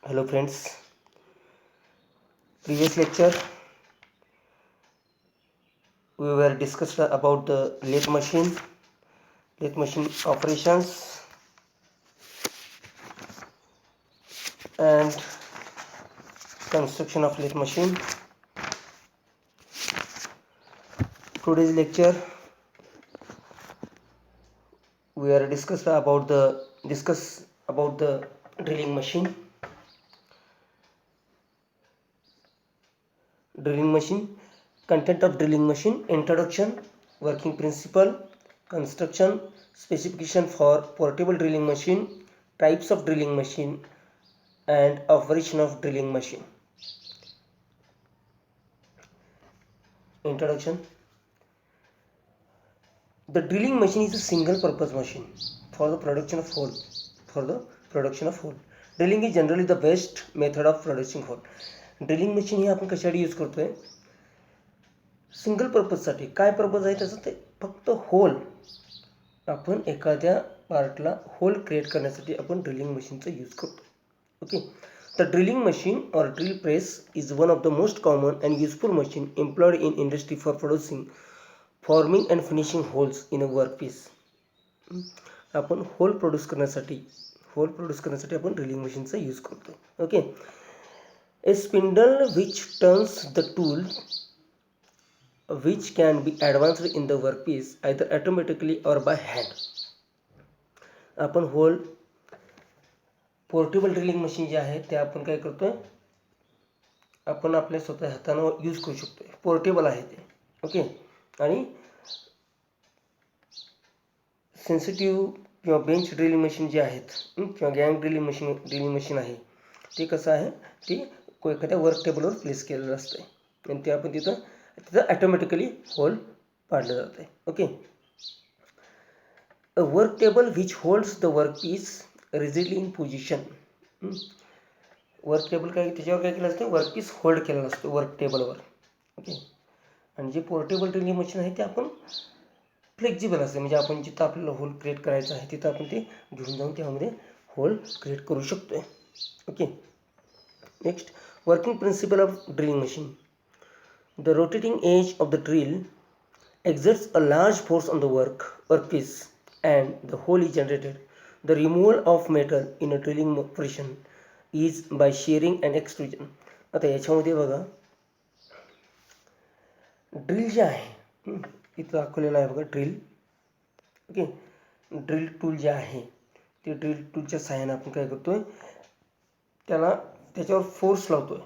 Hello friends, previous lecture we were discussed about the lathe machine operations and construction of lathe machine. Today's lecture we are discuss about the drilling machine. Drilling machine, content of drilling machine, introduction, working principle, construction, specification for portable drilling machine, types of drilling machine and operation of drilling machine. Introduction. The drilling machine is a single purpose machine for the production of hole. Drilling is generally the best method of producing hole. Drilling machine ही आपण कशासाठी use करतोय? Single पर्पजसाठी. काय purpose आहे त्याचं? ते फक्त होल, आपण एखाद्या पार्टला होल क्रिएट करण्यासाठी आपण ड्रिलिंग मशीनचा यूज करतो. Okay. The drilling machine or drill press is one of the most common and useful machine employed in industry for producing, forming and finishing holes in a workpiece. आपण hole produce करण्यासाठी आपण drilling मशीनचा use करतो. Okay. A spindle which turns the tool which can be advanced in the workpiece either automatically or by hand. आपण hole portable drilling machine जे आहे ते आपण काय करतोय, आपण आपल्या स्वतः हाताने यूज करू शकतो. पोर्टेबल आहे ते. ओके. आणि सेन्सिटिव्ह किंवा बेंच ड्रिलिंग मशीन जे आहेत किंवा गँग ड्रिलिंग मशीन आहे ते कसं आहे, ते एखाद्या वर्क टेबलवर प्लेस केलेलं असतं आणि ते आपण तिथं ॲटोमॅटिकली होल पाडलं जातं. Okay. A work table which holds the work piece rigidly in position. Work table काय, त्याच्यावर काय केलं असतं, वर्क पीस होल्ड केलेलं असतं वर्क टेबलवर. ओके. आणि जे पोर्टेबल ड्रिलिंग मशीन आहे ते आपण फ्लेक्झिबल असते, म्हणजे आपण जिथं आपल्याला होल क्रिएट करायचं आहे तिथं आपण ते घेऊन जाऊन त्यामध्ये होल क्रिएट करू शकतोय. Okay. Next, working principle of drilling machine. The rotating edge of the drill exerts a large force on the workpiece and the hole is generated. The removal of metal in a drilling operation is by shearing and extrusion. आता याच्यामध्ये बघा, drill जे आहे इथं दाखवलेलं आहे बघा, drill. Okay. Drill tool जे आहे ते ड्रिल टूलच्या सहाय्याने आपण काय करतोय, त्याच्यावर फोर्स लावतोय.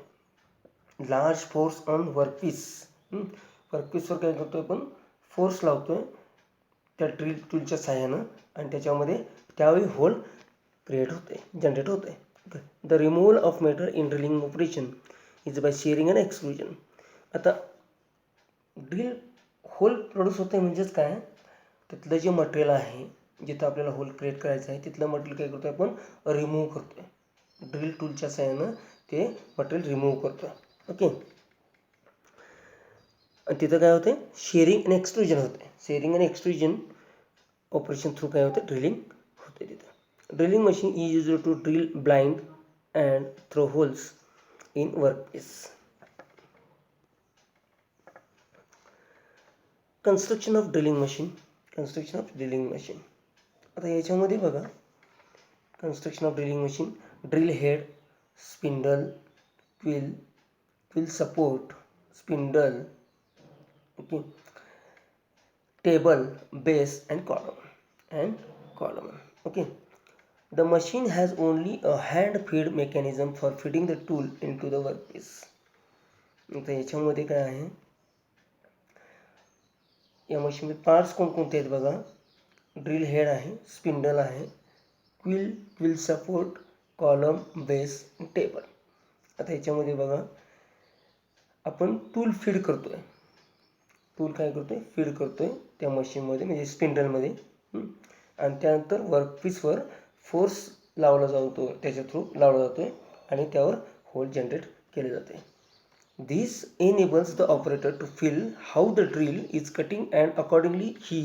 Large force on workpiece. वर्कपीसवर काय करतोय आपण, फोर्स लावतोय त्या ड्रिल टूलच्या सहाय्यानं आणि त्याच्यामध्ये त्यावेळी होल क्रिएट होते, जनरेट होते. The removal of metal in drilling operation is by shearing and exclusion. आता ड्रिल होल प्रोड्यूस होते म्हणजेच काय, तिथलं जे मटेरियल आहे, जिथं आपल्याला होल क्रिएट करायचं आहे तिथलं मटेरियल काय करतोय आपण, रिमूव्ह करतोय. ड्रिल टूलच्या सहाय्यानं ते मटेरियल रिमूव्ह करतोय. ओके. आणि तिथं काय होते, शेअरिंग आणि एक्सट्रुजन होते. शेअरिंग आणि एक्सट्रुजन ऑपरेशन थ्रू काय होतं, ड्रिलिंग होते तिथं. Drilling machine is used to drill blind and through holes in workpiece. Construction of drilling machine. आता याच्यामध्ये बघा, construction of drilling machine, drill head, spindle, quill support, spindle, okay, table, base and column. Okay. The machine has only a hand feed mechanism for feeding the tool into the workpiece. आता याच्यामध्ये काय आहे, या मशीनमध्ये parts कोणकोणते आहेत बघा, drill head आहे, स्पिंडल आहे, quill support, column, base, table. आता याच्यामध्ये बघा, आपण टूल फीड करतोय, फीड करतोय त्या मशीनमध्ये, म्हणजे स्पिंडलमध्ये, आणि त्यानंतर वर्कपीसवर फोर्स लावला जातो, त्याच्या थ्रू लावला जातोय आणि त्यावर होल जनरेट केले जाते. दिस enables the operator to feel how the drill is cutting and accordingly he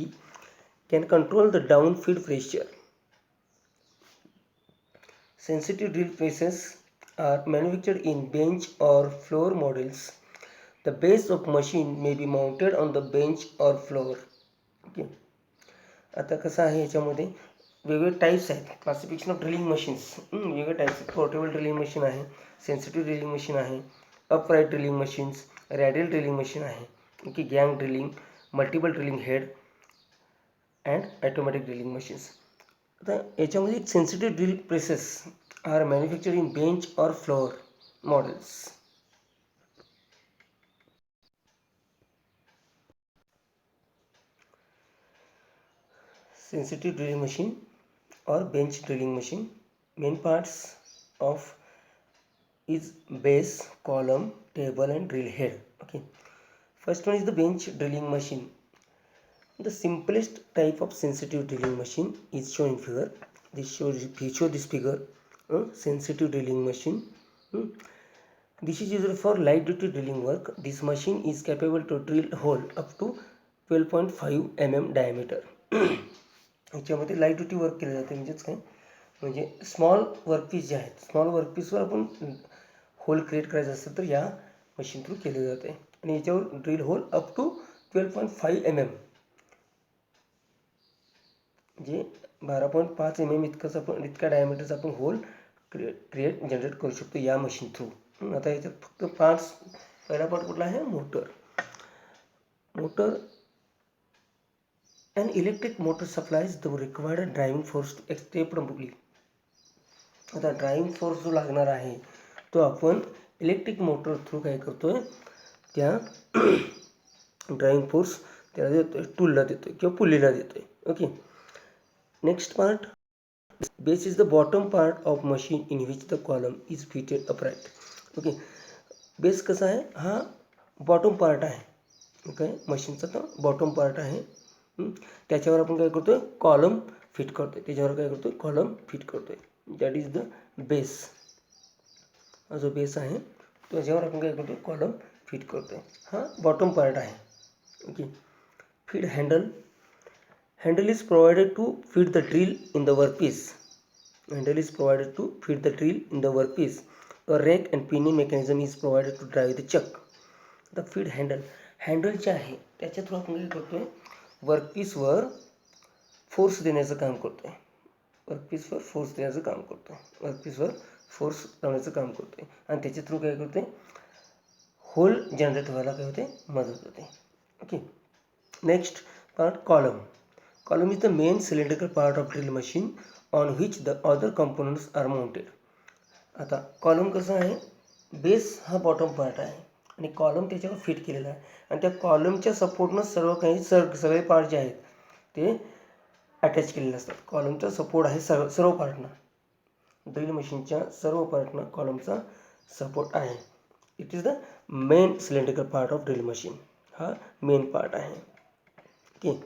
can control the down feed pressure. Sensitive drill presses are manufactured in bench or floor models. The base of machine may be mounted on the bench or floor. Okay, आता कसं आहे याच्यामध्ये वेगवेगळे types आहेत. Classification of drilling machines, वेगवेगळे types आहेत. Portable drilling machine आहे, sensitive drilling machine आहे, upright drilling machines, radial drilling machine आहे, ओके, गँग drilling, multiple drilling head and automatic drilling machines. आता याच्यामध्ये sensitive drill presses are manufactured in bench or floor models. Sensitive drilling machine or bench drilling machine, main parts of is base, column, table and drill head. Okay, first one is the bench drilling machine. The simplest type of sensitive drilling machine is shown in figure. This show this figure, sensitive drilling machine. This is used for light duty drilling work. This machine is capable to drill hole up to 12.5 mm diameter. याच्यामध्ये light duty work केलं जाते. म्हणजेच काय, म्हणजे small workpiece जे आहेत, small वर्कपीसवर आपण hole create करायचं असेल तर या मशीन थ्रू केले जाते. आणि याच्यावर drill hole up to 12.5 mm, म्हणजे 12.5 mm इतका डायमीटरचा आपण होल क्रिएट जनरेट करू शकतो या मशीन थ्रू. आता याच्यात फक्त पार्ट्स, पहिला पार्ट कुठला आहे, motor. An electric motor supplies the required driving force to extract from pulley. आता ड्रायव्हिंग फोर्स जो लागणार आहे तो आपण इलेक्ट्रिक मोटर थ्रू काय करतोय, त्या ड्रायव्हिंग फोर्स त्याला देतोय, टूलला देतोय किंवा पुल्लीला देतोय. Okay, next part, base is the bottom part of machine in which the column is fitted upright. Okay, base कसा आहे, हा बॉटम पार्ट आहे. ओके, मशीनचा तो बॉटम पार्ट आहे. त्याच्यावर आपण काय करतोय, कॉलम फिट करतोय. त्याच्यावर काय करतोय, कॉलम फिट करतोय. That is the base. हा जो बेस आहे त्याच्यावर आपण काय करतोय, कॉलम फिट करतोय. हा बॉटम पार्ट आहे. Okay, feed handle. Handle is provided to feed the drill in the workpiece. Handle is provided to feed the drill in the workpiece. A rack and pinion mechanism is provided to drive the chuck. आता feed handle, handle जे आहे त्याच्या through आपण काय करतोय, वर्कपीसवर force देण्याचं काम करतोय. वर्कपीसवर फोर्स देण्याचं काम करतोय. वर्कपीसवर फोर्स लावण्याचं काम करतोय आणि त्याच्या थ्रू काय करतोय, होल जनरेट व्हायला काय होते, मदत होते. Okay, next part, column. Column is the main cylindrical part of drill machine on which the other components are mounted. आता कॉलम कसं आहे, बेस हा बॉटम पार्ट आहे आणि कॉलम त्याच्यावर फिट केलेला आहे आणि त्या कॉलमच्या सपोर्टनं सर्व काही सगळे पार्ट जे आहेत ते अटॅच केलेले असतात. कॉलमचा सपोर्ट आहे सर्व पार्टना. ड्रिल मशीनच्या सर्व पार्टना कॉलमचा सपोर्ट आहे. It is the main cylindrical part of drill machine. हा मेन पार्ट आहे. Okay,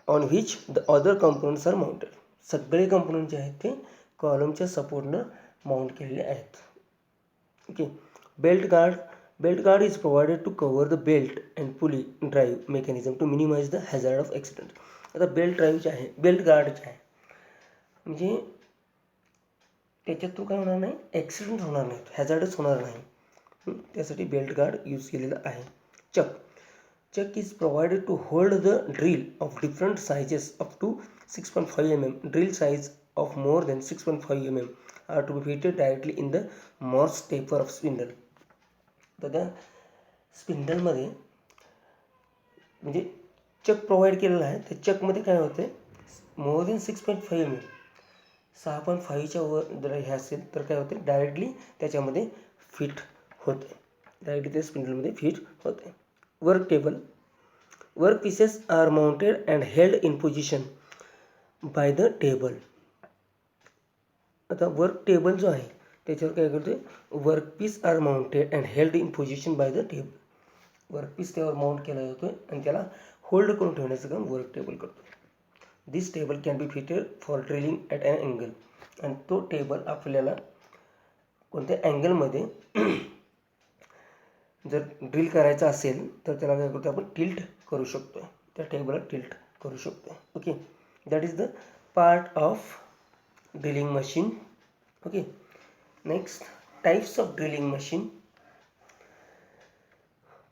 on which the other components are mounted. सगळे कंपोनंट जे आहेत ते कॉलमच्या सपोर्टनं माउंट केलेले आहेत. Okay, belt guard. Belt guard is provided to cover the belt and pulley drive mechanism to minimize the hazard of accident. आता belt drive जे आहे, बेल्ट गार्ड जे आहे, म्हणजे त्याच्यात तो काय होणार नाही, ॲक्सिडेंट होणार नाही, हॅझार्डच होणार नाही. त्यासाठी बेल्ट गार्ड यूज केलेला आहे. Chuck. Chuck is provided to hold the drill of different sizes up to 6.5 mm. Drill size of more than 6.5 mm are to be fitted directly in the Morse taper of spindle. तर त्या स्पिंडलमध्ये म्हणजे Chak provide केलेला आहे. त्या चकमध्ये काय होते, मोर than 6.5 mm, 6.5च्या वर जर हे असेल तर काय होते, डायरेक्टली त्याच्यामध्ये फिट होते, डायरेक्टली त्या स्पिंडलमध्ये फिट होते. Work table. Work pieces are mounted and held in position by the table. आता वर्क टेबल जो आहे त्याच्यावर काय करतोय, workpiece are mounted and held in position by the table. Workpiece त्यावर माउंट केला जातोय आणि त्याला होल्ड करून ठेवण्याचं काम वर्क टेबल करतो. This table can be fitted for drilling at an angle. आणि तो टेबल आपल्याला कोणत्या अँगलमध्ये जर ड्रिल करायचा असेल तर त्याला काय करतो, आपण टिल्ट करू शकतो, त्या टेबलला टिल्ट करू शकतो. Okay, that is the part of drilling machine. Okay, next Types of drilling machine: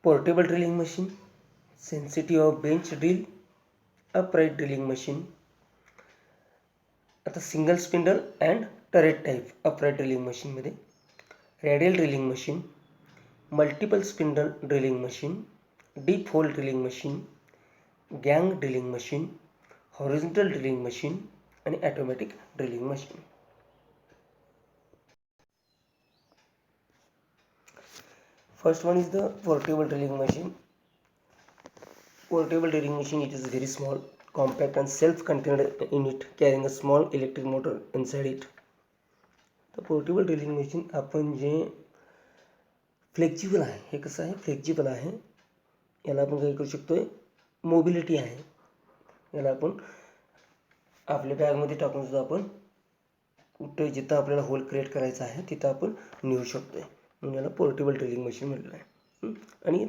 portable drilling machine, sensitive or bench drill, upright drilling machine. आता single spindle and turret type upright drilling मशीनमध्ये, radial drilling machine, multiple spindle drilling machine, deep hole drilling machine, गँग drilling machine, horizontal drilling machine आणि automatic drilling machine. First one is the portable drilling machine. Portable drilling machine, it is very small, compact and self-contained unit carrying a small electric motor inside it. तर portable drilling machine आपण जे flexible आहे, हे कसं आहे, flexible आहे. याला आपण काय करू शकतो, मोबिलिटी आहे. याला आपण आपल्या बॅगमध्ये टाकून सुद्धा आपण कुठे जिथं आपल्याला होल क्रिएट करायचा आहे तिथं आपण नेऊ शकतो. म्हणून याला पोर्टेबल ड्रिलिंग मशीन म्हटलं आहे. आणि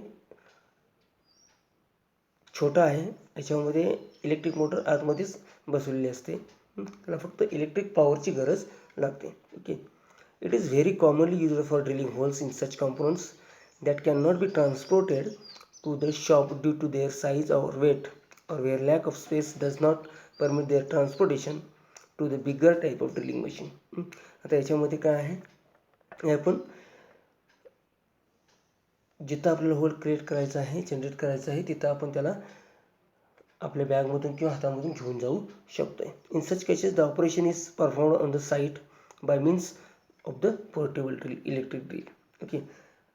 छोटा आहे, याच्यामध्ये इलेक्ट्रिक मोटर आतमध्येच बसवलेली असते. त्याला फक्त इलेक्ट्रिक पॉवरची गरज लागते. Okay. It is very commonly used for drilling holes in such components that can not be transported to the shop due to their size or weight or where lack of space does not permit their transportation to the bigger type of drilling machine. आता याच्यामध्ये काय आहे, आपण जिथं आपल्याला hole create करायचं आहे, generate करायचं आहे, तिथं आपण त्याला आपल्या बॅगमधून किंवा हातामधून घेऊन जाऊ शकतो. In such cases the operation is performed on the site bye means of the portable drill, electric drill. Okay.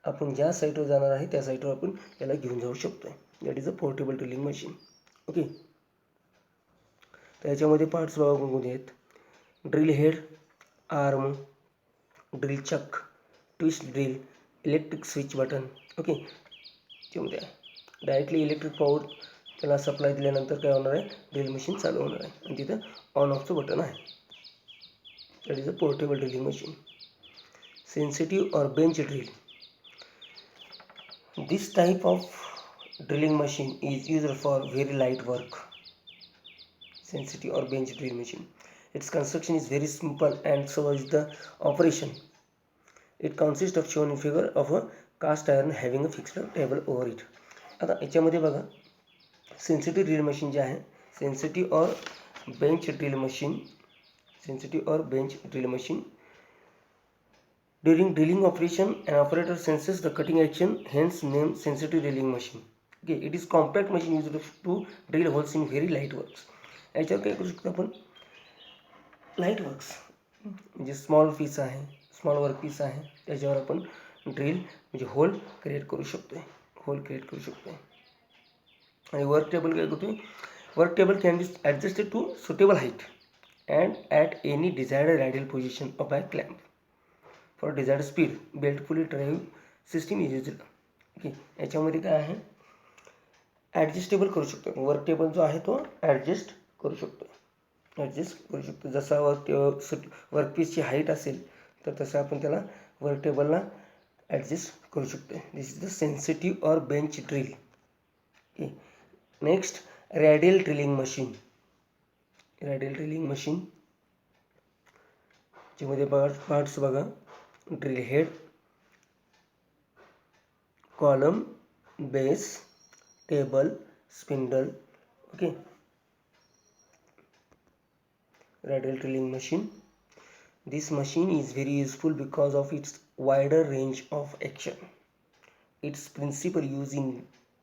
आपण ज्या साईटवर जाणार आहे त्या साईटवर आपण त्याला घेऊन जाऊ शकतो. That is a portable drilling machine. Okay. त्याच्यामध्ये पार्ट्स बघा कोणकोणते आहेत. Drill head, arm, drill chuck, twist drill, electric switch button. Okay. त्यामध्ये डायरेक्टली इलेक्ट्रिक पॉवर त्याला सप्लाय दिल्यानंतर काय होणार आहे, ड्रिल मशीन चालू होणार आहे आणि तिथं ऑन ऑफचं बटन आहे. That is a portable drilling machine. Sensitive or bench drill. This type of drilling machine is used for very light work. Sensitive or bench drill machine. Its construction is very simple and so is the operation. It consists of shown in figure of a cast iron having a fixed table over it. आता याच्यामध्ये बघा, sensitive drill machine जे आहे, sensitive or bench drill machine, sensitive or bench drill machine. During drilling operation, an operator senses the cutting action, hence named sensitive drilling machine. Okay, it is compact machine used to drill holes in very light works. याच्यावर काय करू शकतो आपण, light works म्हणजे small piece आहे, small work piece आहे, त्याच्यावर आपण ड्रिल म्हणजे होल क्रिएट करू शकतो आहे, होल क्रिएट करू शकतो आहे. आणि वर्क टेबल काय करतो, work table can be adjusted to suitable height and at any desired radial position of by clamp for desired speed. Belt pulley drive system is used. Okay. याच्यामध्ये काय आहे, adjustable करू शकतो. वर्क टेबल जो आहे तो ॲडजस्ट करू शकतो, ॲडजस्ट करू शकतो. जसा वर्कपीसची हाईट असेल तर तसं आपण त्याला वर्क टेबलला ॲडजस्ट करू शकतो. दिस is the sensitive or bench drill. Okay. Next, radial drilling machine. Radial drilling machine ज्यामध्ये पार्ट्स बघा, drill head, column, base, table, spindle. Okay. Radial drilling machine. This machine is very useful because of its wider range of action. Its principal use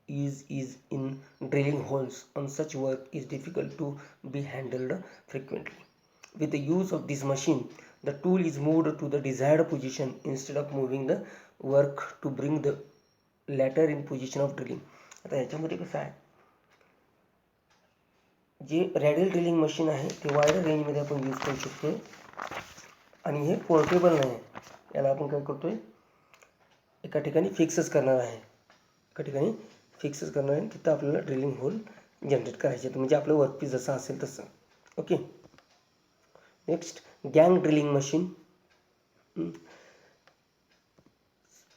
is in drilling holes on such work is difficult to be handled frequently. With the use of this machine, the tool is moved to the desired position instead of moving the work to bring the latter in position of drilling. आता याच्यामध्ये कसं आहे, जे radial drilling machine आहे ते wide रेंजमध्ये आपण use करू शकतो आणि हे पोर्टेबल नाही आहे. याला आपण काय करतो आहे, एका ठिकाणी फिक्सच करणार आहे, एका ठिकाणी फिक्सच करणार आहे, तिथं आपल्याला ड्रिलिंग होल जनरेट करायचे म्हणजे आपलं वर्कपीस जसं असेल तसं. ओके. नेक्स्ट, गँग drilling machine.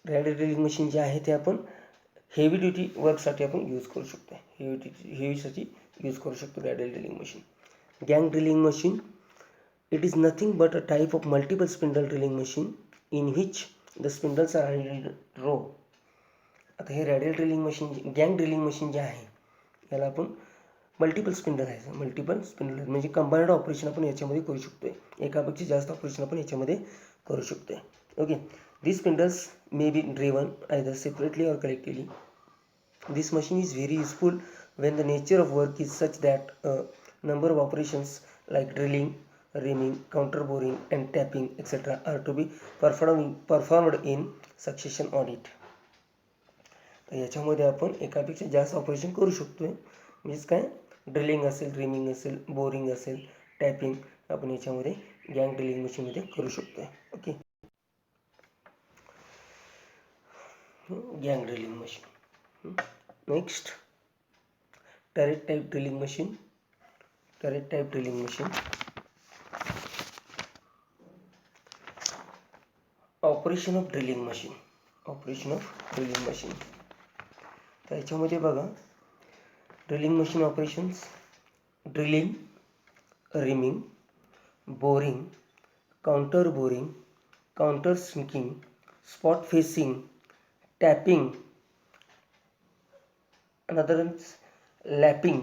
Radial drilling machine जे आहे ते आपण हेवी ड्युटी वर्कसाठी आपण यूज करू शकतो, हेवीसाठी यूज करू शकतो रॅडियल ड्रिलिंग मशीन. गँग drilling machine, it is nothing but a type of multiple spindle drilling machine in which the spindles are in row. आता हे रॅडियल ड्रिलिंग मशीन, गँग ड्रिलिंग मशीन जे आहे याला आपण मल्टिपल स्पिंडल आहे, मल्टिपल स्पिंडल म्हणजे कंबाईंड ऑपरेशन आपण याच्यामध्ये करू शकतोय. एकापेक्षा जास्त ऑपरेशन आपण याच्यामध्ये करू शकतोय. Okay, these spindles may be driven either separately or collectively. This machine is very useful when the nature of work is such that a number of operations like drilling, reaming, counter boring and tapping etc. are to be performed in succession on it. तर याच्यामध्ये आपण एकापेक्षा जास्त operation करू शकतोय. म्हणजेच काय, drilling असेल, रिमिंग असेल, बोरिंग असेल, टॅपिंग आपण याच्यामध्ये गँग ड्रिलिंग मशीनमध्ये करू शकतोय. ओके, गँग drilling machine. Next, turret type drilling machine. Turret type drilling machine. Operation of drilling machine. Operation of drilling machine. तर याच्यामध्ये बघा, drilling machine operations: drilling, reaming, boring, counter boring, counter sinking, spot facing, tapping, another is lapping,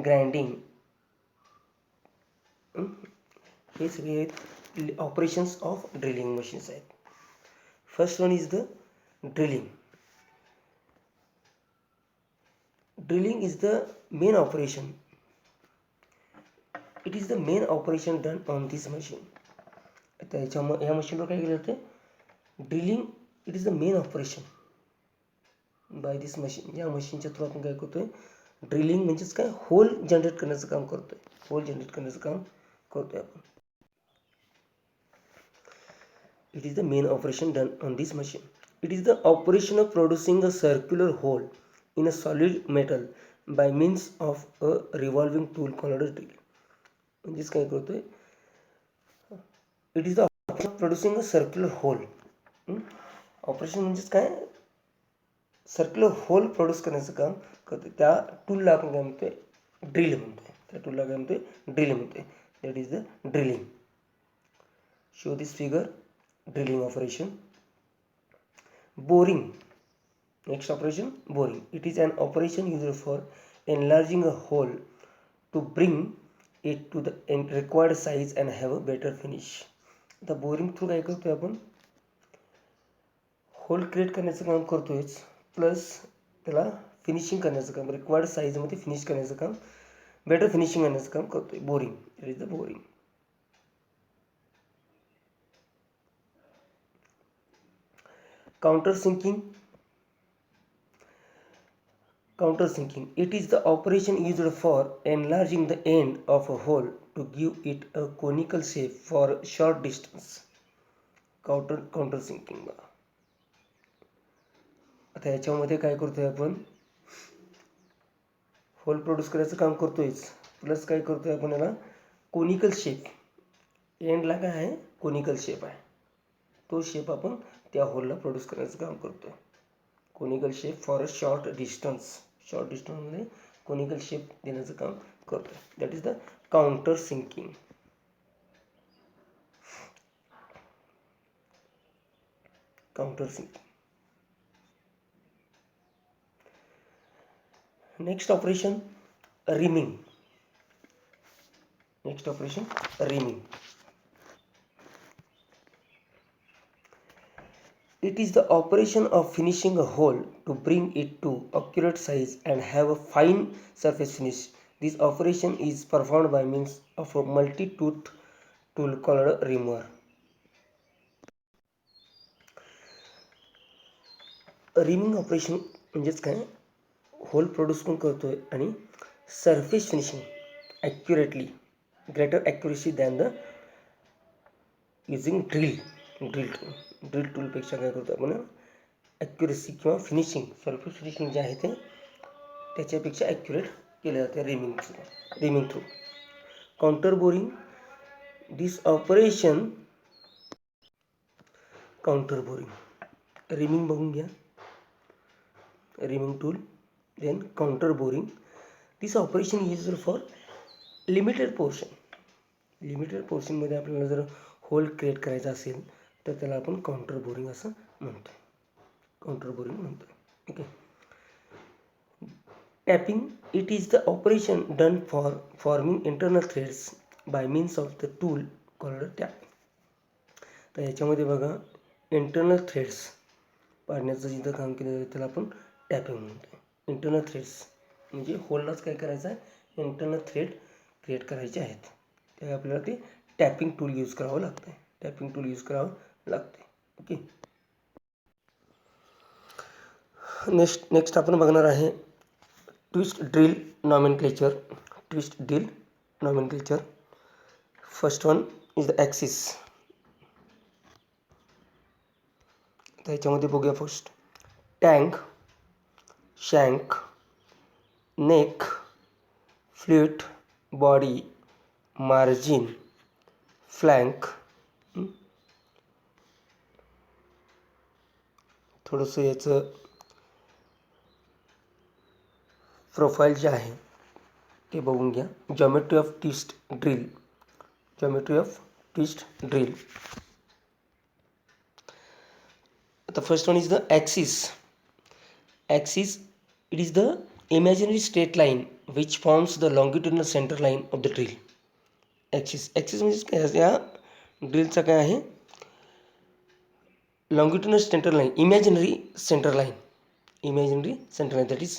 grinding. हे सगळे operations of drilling machines आहेत. First one is the drilling. Drilling is the main operation. It is the main operation done on this machine. आता या मशीनवर काय केलं जातं? Drilling it is the main operation by this machine. या मशीनच्या through आपण काय करतोय? ड्रिलिंग म्हणजेच काय, होल जनरेट करण्याचं काम करतोय. होल जनरेट करण्याचं काम करतोय आपण. It is the main operation done on this machine. It is the operation of producing a circular hole in a solid metal by means of a revolving tool called a drill. म्हणजेच काय करतोय? It is the operation of producing a circular hole. Operation म्हणजेच काय, circular hole produce करण्याचं काम करतोय. त्या टूलला आपण काय म्हणतोय? ड्रिल म्हणतोय. त्या टूलला काय म्हणतोय? ड्रिल म्हणतोय. That is the drilling. Show this figure. Drilling operation. Boring. Next operation, boring. It is an operation used for enlarging a hole to bring it to the required size and have a better finish. आता boring through काय करतोय आपण? Hole create करण्याचं काम करतोयच, plus त्याला finishing करण्याचं काम, required साईजमध्ये फिनिश करण्याचं काम, बेटर फिनिशिंग करण्याचं काम करतोय. Boring. It is the boring. Counter sinking. Countersinking. It is the operation used for enlarging the end of a hole to give it a conical shape for a short distance. Countersinking. आता याच्यामध्ये काय करतोय आपण? Hole produce करायचं काम करतोयच, plus काय करतोय आपण? याला कोनिकल शेप, एंडला काय आहे? कोनिकल शेप आहे. तो शेप आपण त्या होलला प्रोड्यूस करण्याचं काम करतोय. Conical shape for a short distance. Short डिस्टन्समध्ये कोनिकल शेप देण्याचं काम करतोय. That is the countersinking. Countersinking. Next operation, reaming. Next operation, reaming. It is the operation of finishing a hole to bring it to accurate size and have a fine surface finish. This operation is performed by means of a multi-tooth tool called a reamer. Reaming operation म्हणजेच काय, hole produce पण करतोय आणि surface finishing accurately, greater accuracy than the using drill. Drill टूलपेक्षा काय करतो आपण? Accuracy किंवा फिनिशिंग, सरफेस फिनिशिंग जे आहे ते त्याच्यापेक्षा ॲक्युरेट केलं जातं reaming through. Counterboring. This operation, counterboring. Reaming बघून घ्या, reaming tool. Then counterboring. This operation used for limited portion. Limited पोर्शनमध्ये आपल्याला जर होल क्रिएट करायचा असेल तर त्याला आपण काउंटर बोरिंग असं म्हणतो. काउंटर बोरिंग म्हणतो. ठीक आहे. Tapping it is the operation done for forming internal threads bye means of the tool called tap. तर याच्यामध्ये बघा इंटरनल थ्रेड्स पाडण्याचं जिथं काम केलं जातं त्याला आपण टॅपिंग म्हणतो. इंटरनल थ्रेड्स म्हणजे होललाच काय करायचं आहे, इंटरनल थ्रेड क्रिएट करायचे आहेत. त्यामुळे आपल्याला ते टॅपिंग टूल यूज करावं लागतं आहे. टॅपिंग टूल यूज करावं लागते. ओके. नेक्स्ट आपण बघणार आहे twist drill nomenclature. Twist drill nomenclature. First one is the axis. त्याच्यामध्ये बघूया first tank, shank, neck, flute, body, margin, flank. थोडंसं याचं प्रोफाईल जे आहे ते बघून घ्या. Geometry of twist drill. Geometry of twist drill. The first one is the axis. Axis, it is the imaginary straight line which forms the longitudinal center line of the drill. Axis. Axis म्हणजे काय, या ड्रिलचा काय आहे, longitudinal center line, imaginary center line. Imaginary center line, that is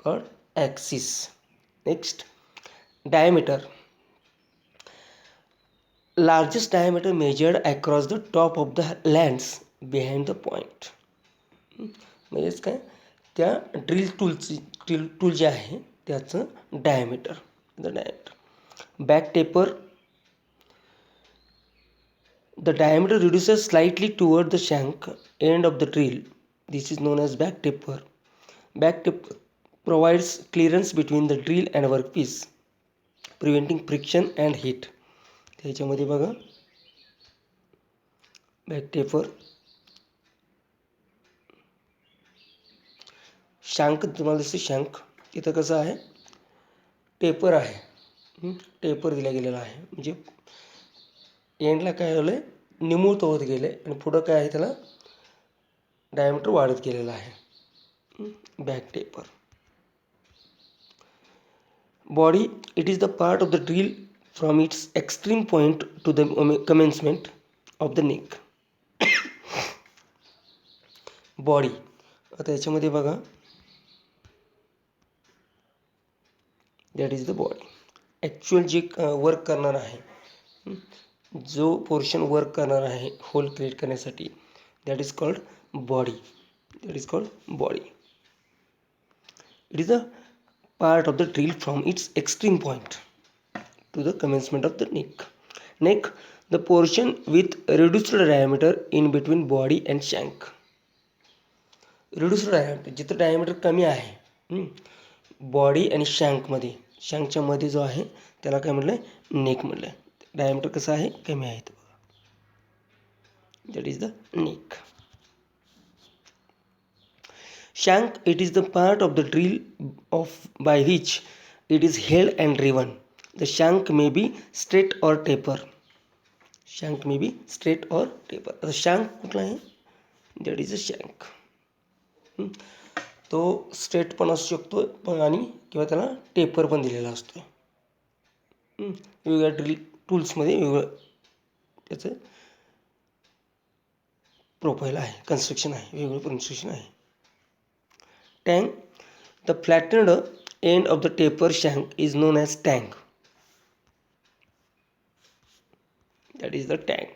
called axis. Next, diameter. Largest diameter measured across the top of the lens behind the point. म्हणजेच काय, त्या drill tool जे आहे त्याचं diameter. Back taper. The diameter reduces slightly toward the shank end of the drill. This is known as back taper. Back taper provides clearance between the drill and workpiece, preventing friction and heat. त्याच्यामध्ये बघा back taper. शँक तुम्हाला दिसते, शँक तिथं कसं आहे, taper आहे. Taper दिला गेलेला आहे म्हणजे एंडला काय झालं आहे, निमूळत होत गेले आणि पुढं काय आहे, त्याला डायमीटर वाढत गेलेला आहे. Back taper. Body, it is the part of the drill from its extreme point to the commencement of the neck. Body. आता याच्यामध्ये बघा, that is the body. Actual जे वर्क करणार आहे, जो पोर्शन वर्क करणार आहे होल क्रिएट करण्यासाठी, that is called body. That is called body. It is the part of the drill from its extreme point to the commencement of the neck. Neck, the portion with reduced diameter in between body and shank. Reduced diameter, जिथं diameter कमी आहे body आणि शँकमध्ये, शँकच्या मध्ये जो आहे त्याला काय म्हटलं, नेक म्हटलं. डायमीटर कसं आहे, कमी आहे. That is the neck. Shank, it is the part of the drill by which it is held and driven. The shank may be straight or taper. Shank may be straight or taper. The shank कुठला आहे, that is a shank. तो straight पण असू शकतो पण आणि किंवा त्याला टेपर पण दिलेला असतो. वेगवेगळ्या ड्रिल टूल्समध्ये वेगवेगळं त्याचं प्रोफाईल आहे, कन्स्ट्रक्शन आहे, वेगवेगळं कन्स्ट्रक्शन आहे. Tang, the flattened end of the taper shank is known as tang. That is the tang.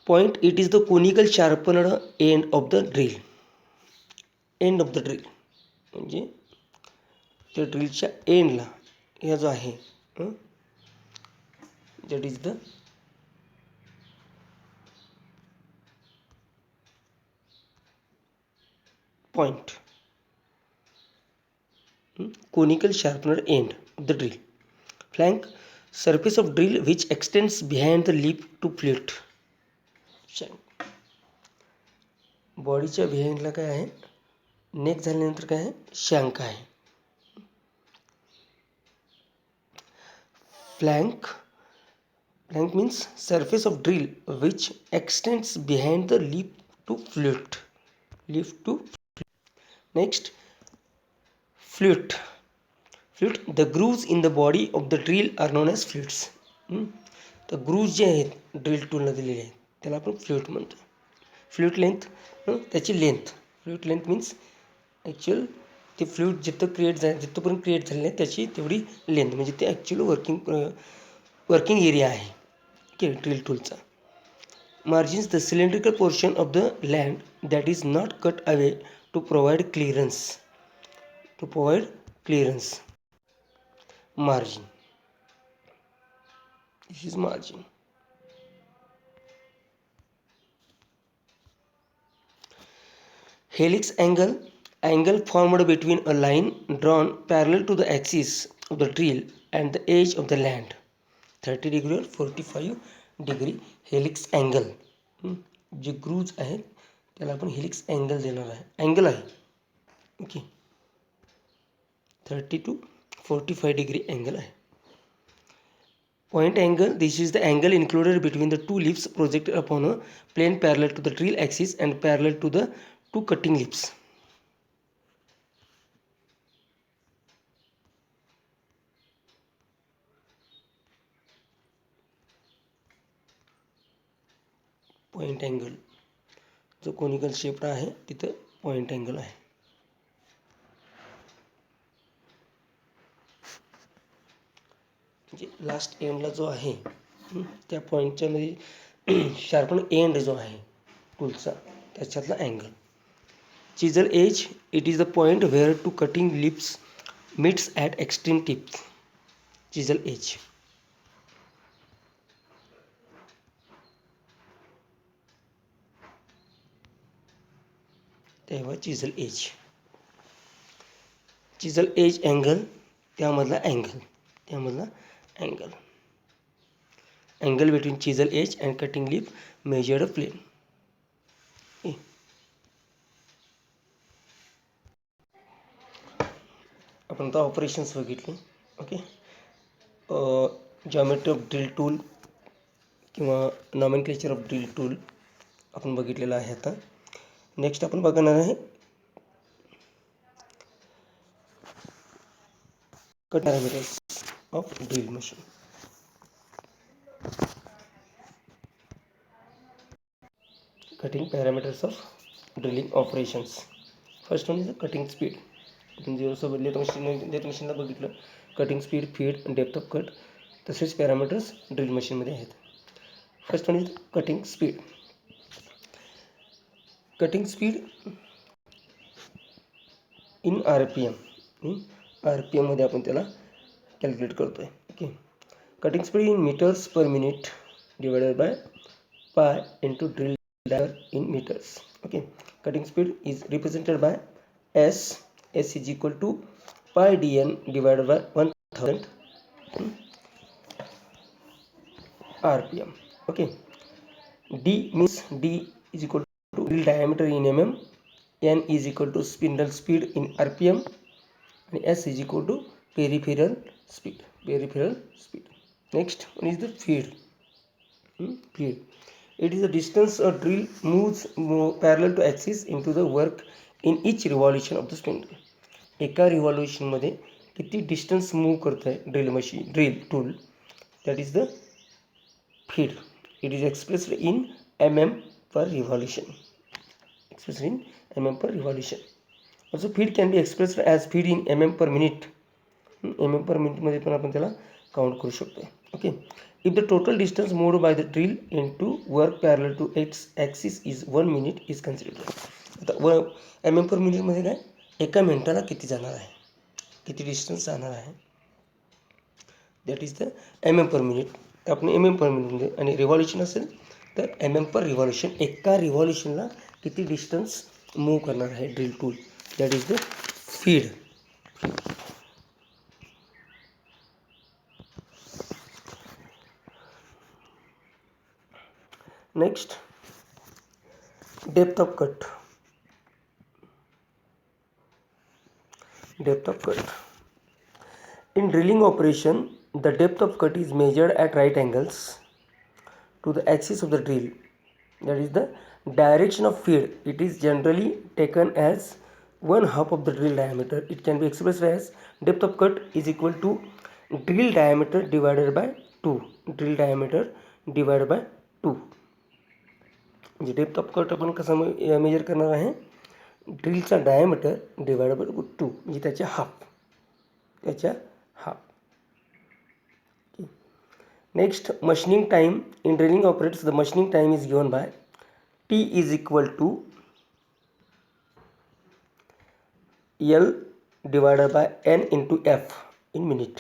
Point, it is the conical sharpened end of the drill. End of the drill म्हणजे त्या ड्रिलच्या एंडला हा जो आहे, that is the point. Conical sharpened end of the drill. Flank, surface of drill which extends behind the lip to flute. Shank. बॉडीच्या बिहाइंडला काय आहे, neck झाल्यानंतर काय आहे, शँक आहे. Flank. Flank means surface of drill which extends behind the lip to flute. Next, flute. The grooves in the body of the drill are known as flutes. तर ग्रूव्ज जे आहेत ड्रिल टूलला दिलेले आहेत त्याला आपण फ्ल्यूट म्हणतो. फ्ल्यूट लेंथ, त्याची length. Flute length means actual ते फ्ल्यूट जिथपर्यंत क्रिएट झालेलं आहे त्याची तेवढी लेंथ, म्हणजे ते ॲक्च्युअल वर्किंग एरिया आहे ओके ड्रिल टूलचा. Margins the cylindrical portion of the land that is not cut away to provide clearance. Margin. This is margin. Helix angle formed between a line drawn parallel to the axis of the drill and the edge of the land. 30 degree or 45 degree helix angle. जे ग्रूव्ज आहेत त्याला आपण helix angle देणार आहे. Angle आहे okay 30 to 45 degree angle आहे. Point angle, this is the angle included between the two lips projected upon a plane parallel to the drill axis and parallel to the two cutting lips. Point angle जो conical shape आहे तिथं point angle आहे. म्हणजे last एंडला जो आहे त्या पॉईंटच्या मध्ये शार्पन एंड जो आहे टूलचा त्याच्यातला angle. Chisel edge, it is the point where two cutting lips meets at extreme tips. Chisel edge. तेव्हा चिजल एज अँगल त्यामधला angle between chisel edge and cutting lip measured a plane. आपण आता operations बघितले okay. Geometry of drill tool किंवा nomenclature of drill tool आपण बघितलेलं आहे. आता नेक्स्ट आपण बघणार आहे cut parameters of drill machine. Cutting parameters of drilling operations. First one is the cutting speed. आपण जेव्हा लेथ मशीनला बघितलं cutting speed, feed, depth of cut तसेच पॅरामीटर्स ड्रिल मशीनमध्ये आहेत. First one is cutting speed. Cutting speed in RPM. RPM मध्ये आपण त्याला कॅल्क्युलेट करतोय okay. Cutting speed in metres per minute divided by pi into drill diameter in meters. Okay, cutting speed is represented by S is equal to pi dn divided by 1000 RPM. Okay, D means D is equal to drill diameter in mm, N is equal to spindle speed in RPM, and S is equal to peripheral speed. Next one is the feed. It is the distance a drill moves parallel to axis into the work in each revolution of the spindle. एका रिव्हॉल्युशनमध्ये किती distance move करत आहे drill tool, that is the feed. It is expressed in mm per revolution. Also feed can be expressed as feed in mm per minute. mm per minute मध्ये पण आपण त्याला count करू शकतो okay. If the total distance moved by the drill into work parallel to its axis is 1 minute is considered. आता mm per minute मध्ये काय एका मिनिटाला किती जाणार आहे, किती डिस्टन्स जाणार आहे, that is the mm per minute. आपण mm per minute मध्ये आणि रिव्हॉल्युशन असेल तर mm per revolution. एका रिव्हॉल्युशनला किती डिस्टन्स मूव्ह करणार आहे drill tool, that is the feed. Next, depth of cut. In drilling operation, The depth of cut is measured at right angles to the axis of the drill, that is the direction of feed. It is generally taken as one half of the drill diameter. It can be expressed as depth of cut is equal to drill diameter divided by 2. drill diameter divided by 2. म्हणजे depth of cut आपण कसा major करणार आहे, ड्रिलचा diameter divide by 2 म्हणजे त्याच्या half. Next, machining time in drilling operates. The machining time is given by T is equal to L divided by N into F in minute.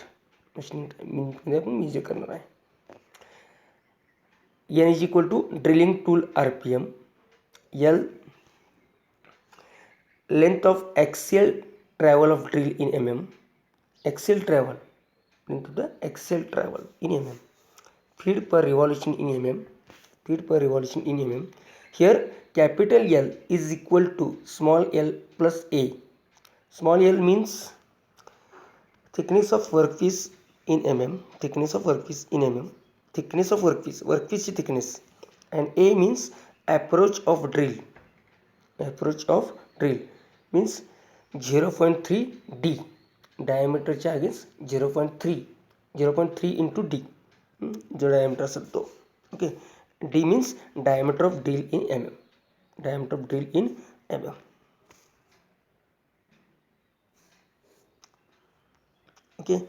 Machining time मिनिटमध्ये आपण measure करणार आहे. N is equal to drilling tool RPM. L, length of axial travel of drill in mm. Axial travel, into the axial travel in mm. Feed per revolution in mm. Feed per revolution in mm. Here capital L is equal to small l plus a. Small l means thickness of workpiece in mm. Thickness of workpiece in mm. Thickness of workpiece thickness, and a means approach of drill. Approach of drill means 0.3 d. diameter च्या against 0.3 into d जो diameter असेल तो. Okay, d means diameter of drill in mm. Diameter of drill in mm. Okay.